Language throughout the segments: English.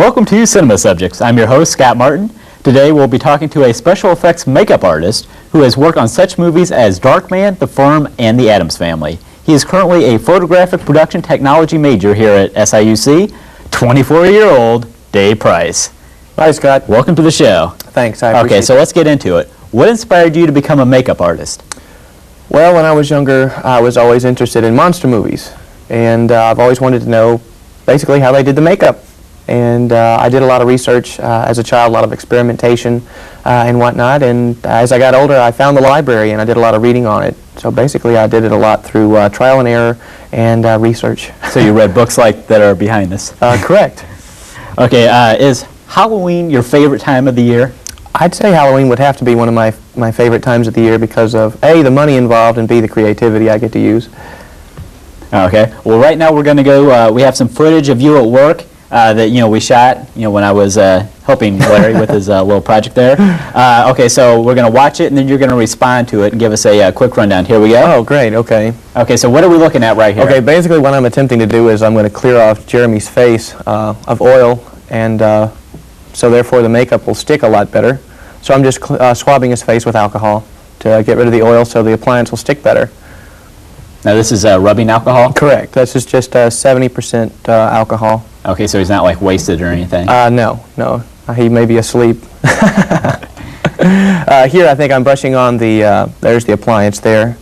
Welcome to Cinema Subjects. I'm your host, Scott Martin. Today we'll be talking to a special effects makeup artist who has worked on such movies as Darkman, The Firm, and The Addams Family. He is currently a photographic production technology major here at SIUC. 24-year-old Dave Price. Hi, Scott. Welcome to the show. Thanks. I appreciate Okay, so let's get into it. What inspired you to become a makeup artist? Well, when I was younger, I was always interested in monster movies, and I've always wanted to know basically how they did the makeup. And I did a lot of research as a child, a lot of experimentation and whatnot, and as I got older, I found the library and I did a lot of reading on it. So basically, I did it a lot through trial and error and research. So you read books like that are behind us? Correct. Okay, is Halloween your favorite time of the year? I'd say Halloween would have to be one of my favorite times of the year because of A, the money involved, and B, the creativity I get to use. Okay, well right now we're going to go, we have some footage of you at work that we shot when I was helping Larry with his little project there. Okay, so we're going to watch it and then you're going to respond to it and give us a quick rundown. Here we go. Oh, great, okay. Okay, so what are we looking at right here? Okay, basically what I'm attempting to do is I'm going to clear off Jeremy's face of oil, and so therefore the makeup will stick a lot better. So I'm just swabbing his face with alcohol to get rid of the oil so the appliance will stick better. Now this is rubbing alcohol? Correct. This is just 70% alcohol. Okay, so he's not like wasted or anything? No. He may be asleep. Here I think I'm brushing on the, there's the appliance there.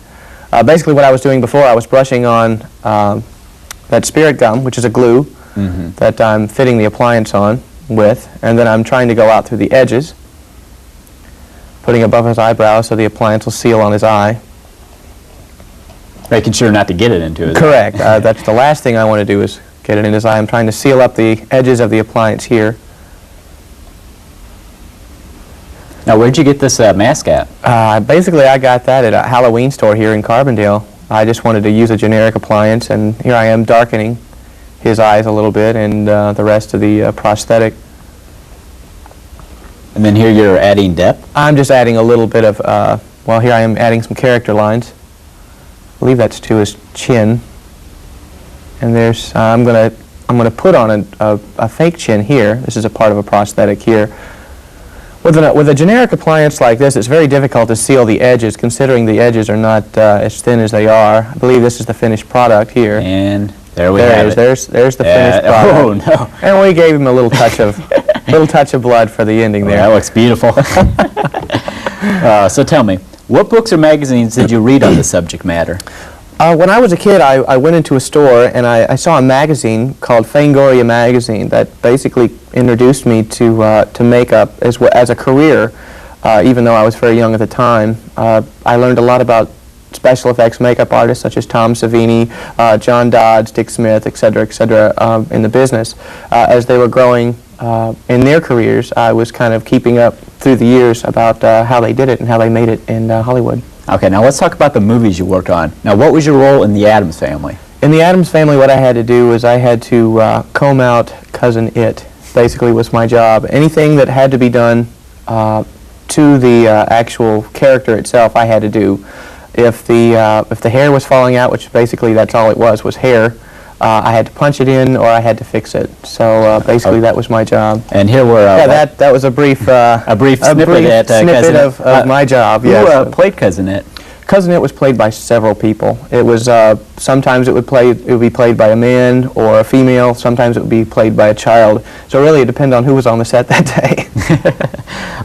Basically what I was doing before, I was brushing on that spirit gum, which is a glue, that I'm fitting the appliance on with, and then I'm trying to go out through the edges, putting above his eyebrow so the appliance will seal on his eye. Making sure not to get it into his eye. Correct. That's the last thing I want to do is get it in his eye. I'm trying to seal up the edges of the appliance here. Now where'd you get this mask at? Basically I got that at a Halloween store here in Carbondale. I just wanted to use a generic appliance, and here I am darkening his eyes a little bit and the rest of the prosthetic. And then here you're adding depth? I'm just adding a little bit of, well, here I am adding some character lines. I believe that's to his chin. And there's, I'm gonna put on a fake chin here. This is a part of a prosthetic here. With a generic appliance like this, it's very difficult to seal the edges, considering the edges are not as thin as they are. I believe this is the finished product here. And there we have it. There's the finished product. Oh no! And we gave him a little touch of blood for the ending there. That looks beautiful. So tell me, what books or magazines did you read on the subject matter? When I was a kid, I went into a store and I saw a magazine called Fangoria Magazine that basically introduced me to makeup as a career, even though I was very young at the time. I learned a lot about special effects makeup artists such as Tom Savini, John Dodds, Dick Smith, etc., in the business. As they were growing in their careers, I was kind of keeping up through the years about how they did it and how they made it in Hollywood. Okay, now let's talk about the movies you worked on. Now, what was your role in The Addams Family? In The Addams Family, what I had to do was I had to comb out Cousin It, basically was my job. Anything that had to be done to the actual character itself, I had to do. If the hair was falling out, which basically that's all it was hair, I had to punch it in or I had to fix it. So basically that was my job. And here we're... yeah, that was a brief snippet of my job. Who yes. Played Cousin It? Cousin It was played by several people. It was sometimes it would be played by a man or a female. Sometimes it would be played by a child. So really it depended on who was on the set that day.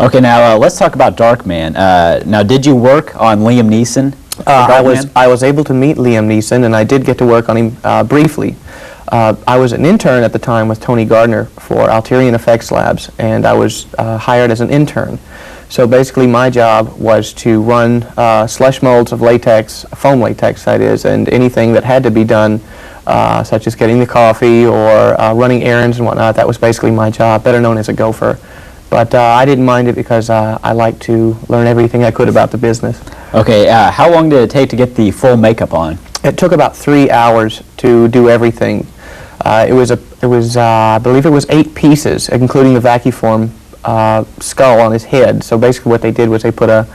Okay, now let's talk about Darkman. Now, did you work on Liam Neeson? I was able to meet Liam Neeson, and I did get to work on him briefly. I was an intern at the time with Tony Gardner for Alterian Effects Labs, and I was hired as an intern. So basically my job was to run slush molds of latex, foam latex that is, and anything that had to be done, such as getting the coffee or running errands and whatnot. That was basically my job, better known as a gopher. But I didn't mind it because I like to learn everything I could about the business. Okay, how long did it take to get the full makeup on? It took about 3 hours to do everything. I believe it was 8 pieces, including the vacuform skull on his head. So basically what they did was they put a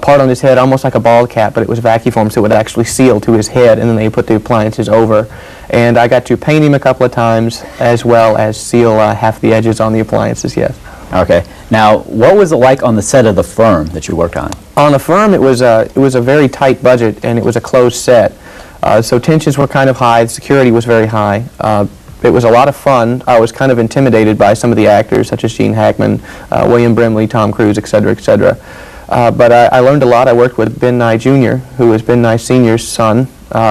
part on his head almost like a bald cap, but it was vacuum formed, so it would actually seal to his head, and then they put the appliances over. And I got to paint him a couple of times as well as seal half the edges on the appliances, yes. Okay. Now, what was it like on the set of The Firm that you worked on? On The Firm, it was a very tight budget, and it was a closed set. So tensions were kind of high, security was very high. It was a lot of fun. I was kind of intimidated by some of the actors, such as Gene Hackman, William Brimley, Tom Cruise, etc., etc. But I learned a lot. I worked with Ben Nye Jr., who was Ben Nye Sr.'s son,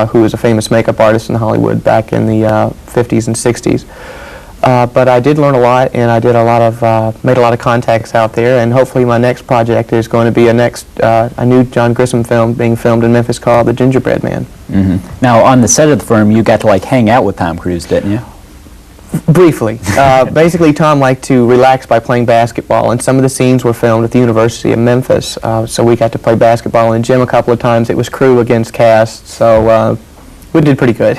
who was a famous makeup artist in Hollywood back in the 50s and 60s. But I did learn a lot, and I did made a lot of contacts out there, and hopefully my next project is going to be a new John Grisham film being filmed in Memphis called The Gingerbread Man. Mm-hmm. Now, on the set of The Firm, you got to hang out with Tom Cruise, didn't you? Briefly. Basically, Tom liked to relax by playing basketball, and some of the scenes were filmed at the University of Memphis, so we got to play basketball in the gym a couple of times. It was crew against cast, so we did pretty good.